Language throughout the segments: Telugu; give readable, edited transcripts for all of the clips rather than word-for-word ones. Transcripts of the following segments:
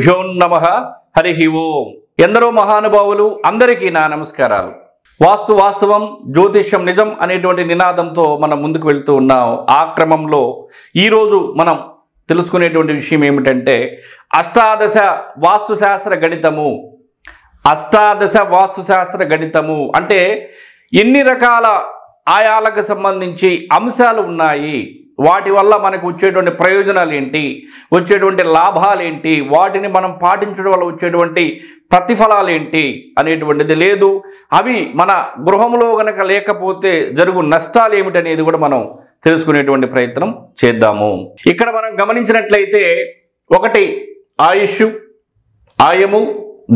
శ్రీగురుభ్యో నమః హరి ఓం. ఎందరో మహానుభావులు అందరికీ నా నమస్కారాలు. వాస్తవం జ్యోతిష్యం నిజం అనేటువంటి నినాదంతో మనం ముందుకు వెళ్తూ ఉన్నాం. ఆ క్రమంలో ఈరోజు మనం తెలుసుకునేటువంటి విషయం ఏమిటంటే అష్టాదశ వాస్తుశాస్త్ర గణితము. అష్టాదశ వాస్తుశాస్త్ర గణితము అంటే ఎన్ని రకాల ఆయాలకు సంబంధించి అంశాలు ఉన్నాయి, వాటి వల్ల మనకు వచ్చేటువంటి ప్రయోజనాలు ఏంటి, వచ్చేటువంటి లాభాలు ఏంటి, వాటిని మనం పాటించడం వల్ల వచ్చేటువంటి ప్రతిఫలాలు ఏంటి అనేటువంటిది లేదు. అవి మన గృహంలో గనక లేకపోతే జరుగు నష్టాలు ఏమిటనేది కూడా మనం తెలుసుకునేటువంటి ప్రయత్నం చేద్దాము. ఇక్కడ మనం గమనించినట్లయితే ఒకటి ఆయుష్, ఆయము,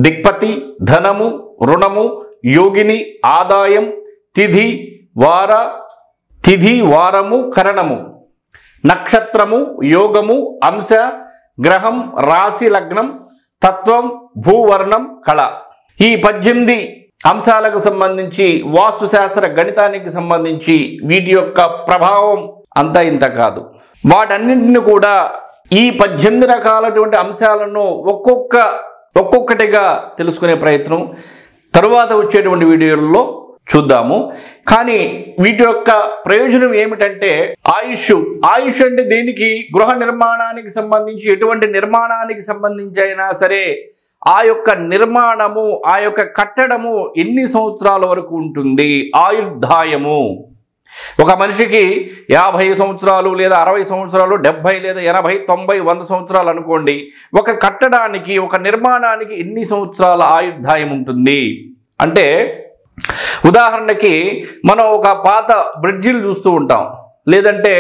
దిక్పతి, ధనము, రుణము, యోగిని, ఆదాయం, తిథి, వారము, కరణము, నక్షత్రము, యోగము, అంశ, గ్రహం, రాశి, లగ్నం, తత్వం, భూవర్ణం, కళ. ఈ 18 అంశాలకు సంబంధించి వాస్తుశాస్త్ర గణితానికి సంబంధించి వీటి యొక్క ప్రభావం అంతా ఇంత కాదు. వాటన్నింటిని కూడా ఈ 18 రకాలటువంటి అంశాలను ఒక్కొక్కటిగా తెలుసుకునే ప్రయత్నం తరువాత వచ్చేటువంటి వీడియోల్లో చూద్దాము. కానీ వీటి యొక్క ప్రయోజనం ఏమిటంటే ఆయుష్ అంటే దేనికి? గృహ నిర్మాణానికి సంబంధించి ఎటువంటి నిర్మాణానికి సంబంధించి అయినా సరే ఆ యొక్క నిర్మాణము, ఆ యొక్క కట్టడము ఎన్ని సంవత్సరాల వరకు ఉంటుంది? ఆయుర్దాయము. ఒక మనిషికి 50 సంవత్సరాలు లేదా 60 సంవత్సరాలు, 70 లేదా 80, 90, 100 సంవత్సరాలు అనుకోండి. ఒక కట్టడానికి, ఒక నిర్మాణానికి ఎన్ని సంవత్సరాల ఆయుర్దాయం ఉంటుంది అంటే, ఉదాహరణకి మనం ఒక పాత బ్రిడ్జిలు చూస్తూ ఉంటాం, లేదంటే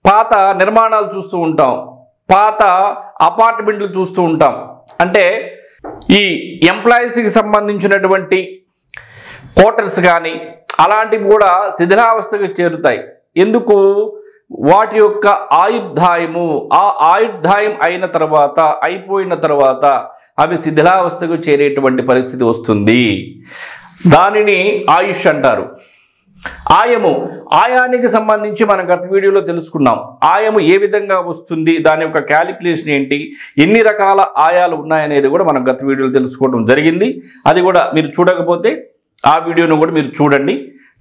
పాత నిర్మాణాలు చూస్తూ ఉంటాం, పాత అపార్ట్మెంట్లు చూస్తూ ఉంటాం. అంటే ఈ ఎంప్లాయీస్కి సంబంధించినటువంటి క్వార్టర్స్ కానీ అలాంటివి కూడా శిథిలావస్థకు చేరుతాయి. ఎందుకు? వాటి యొక్క ఆయుర్దాయము, ఆ ఆయుర్దాయం అయిపోయిన తర్వాత అవి శిథిలావస్థకు చేరేటువంటి పరిస్థితి వస్తుంది. దానిని ఆయుష్ అంటారు. ఆయానికి సంబంధించి మనం గత వీడియోలో తెలుసుకున్నాం. ఆయము ఏ విధంగా వస్తుంది, దాని యొక్క క్యాలిక్యులేషన్ ఏంటి, ఎన్ని రకాల ఆయాలు ఉన్నాయనేది కూడా మనం గత వీడియోలో తెలుసుకోవడం జరిగింది. అది కూడా మీరు చూడకపోతే ఆ వీడియోను కూడా మీరు చూడండి.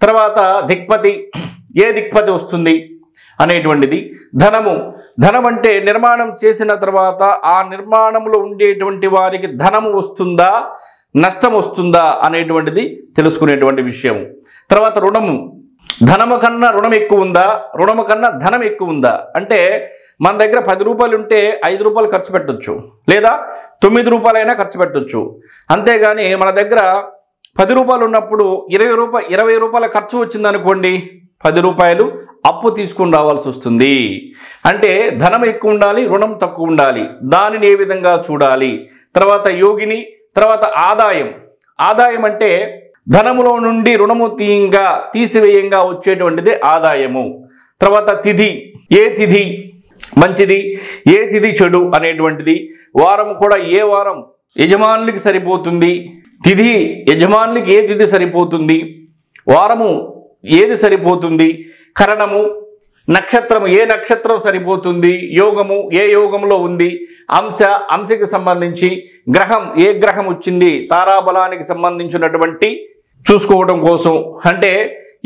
తర్వాత దిక్పతి, ఏ దిక్పతి వస్తుంది అనేటువంటిది. ధనం అంటే నిర్మాణం చేసిన తర్వాత ఆ నిర్మాణంలో ఉండేటువంటి వారికి ధనము వస్తుందా, నష్టం వస్తుందా అనేటువంటిది తెలుసుకునేటువంటి విషయం. తర్వాత రుణము. ధనము కన్నా రుణం ఎక్కువ ఉందా, రుణము కన్నా ధనం ఎక్కువ ఉందా అంటే మన దగ్గర 10 రూపాయలు ఉంటే 5 రూపాయలు ఖర్చు పెట్టొచ్చు, లేదా 9 రూపాయలైనా ఖర్చు పెట్టొచ్చు. అంతేగాని మన దగ్గర 10 రూపాయలు ఉన్నప్పుడు 20 రూపాయల ఖర్చు వచ్చిందనుకోండి, 10 రూపాయలు అప్పు తీసుకుని రావాల్సి వస్తుంది. అంటే ధనం ఎక్కువ ఉండాలి, రుణం తక్కువ ఉండాలి. దానిని ఏ విధంగా చూడాలి? తర్వాత యోగిని. తర్వాత ఆదాయం అంటే ధనములో నుండి రుణము తీసివేయంగా వచ్చేటువంటిది ఆదాయము. తర్వాత తిథి, ఏ తిథి మంచిది, ఏ తిథి చెడు అనేటువంటిది. వారం కూడా ఏ వారం యజమానులకి సరిపోతుంది, తిథి యజమానులకి ఏ తిథి సరిపోతుంది, వారము ఏది సరిపోతుంది, కరణము, నక్షత్రము ఏ నక్షత్రం సరిపోతుంది, యోగము ఏ యోగంలో ఉంది, అంశకి సంబంధించి గ్రహం ఏ గ్రహం వచ్చింది, తారాబలానికి సంబంధించినటువంటి చూసుకోవడం కోసం, అంటే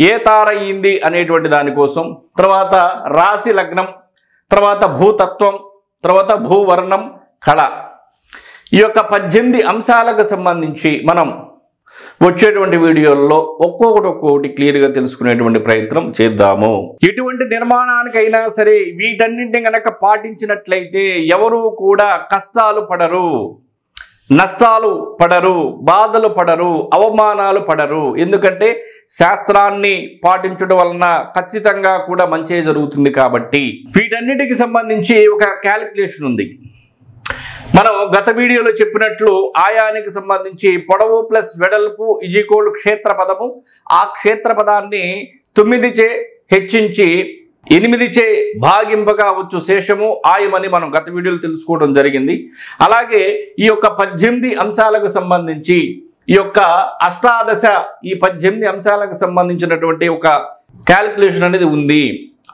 ఏ తార అయ్యింది అనేటువంటి దానికోసం. తర్వాత రాశి, లగ్నం, తర్వాత భూతత్వం, తర్వాత భూవర్ణం, కళ. ఈ యొక్క 18 అంశాలకు సంబంధించి మనం వచ్చేటువంటి వీడియోల్లో ఒక్కొక్కటి క్లియర్గా తెలుసుకునేటువంటి ప్రయత్నం చేద్దాము. ఎటువంటి నిర్మాణానికైనా సరే వీటన్నింటిని గనక పాటించినట్లయితే ఎవరు కూడా కష్టాలు పడరు, నష్టాలు పడరు, బాధలు పడరు, అవమానాలు పడరు. ఎందుకంటే శాస్త్రాన్ని పాటించడం వలన ఖచ్చితంగా కూడా మంచి జరుగుతుంది. కాబట్టి వీటన్నిటికి సంబంధించి ఒక క్యాలిక్యులేషన్ ఉంది. మనం గత వీడియోలో చెప్పినట్లు ఆయానికి సంబంధించి పొడవు ప్లస్ వెడల్పు = క్షేత్రపదము. ఆ క్షేత్రపదాన్ని 9చే హెచ్చించి 8చే భాగింపగా వచ్చు శేషము ఆయమని మనం గత వీడియోలో తెలుసుకోవడం జరిగింది. అలాగే ఈ యొక్క 18 అంశాలకు సంబంధించి ఈ యొక్క అష్టాదశ, ఈ 18 అంశాలకు సంబంధించినటువంటి ఒక క్యాలిక్యులేషన్ అనేది ఉంది.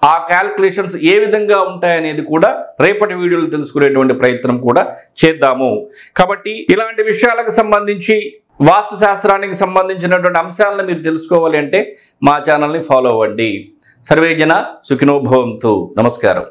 ఆ క్యాల్కులేషన్స్ ఏ విధంగా ఉంటాయనేది కూడా రేపటి వీడియోలో తెలుసుకునేటువంటి ప్రయత్నం కూడా చేద్దాము. కాబట్టి ఇలాంటి విషయాలకు సంబంధించి వాస్తు శాస్త్రానికి సంబంధించినటువంటి అంశాలను మీరు తెలుసుకోవాలి అంటే మా ఛానల్ని ఫాలో అవ్వండి. సర్వే జన సుఖినో భవంతు. నమస్కారం.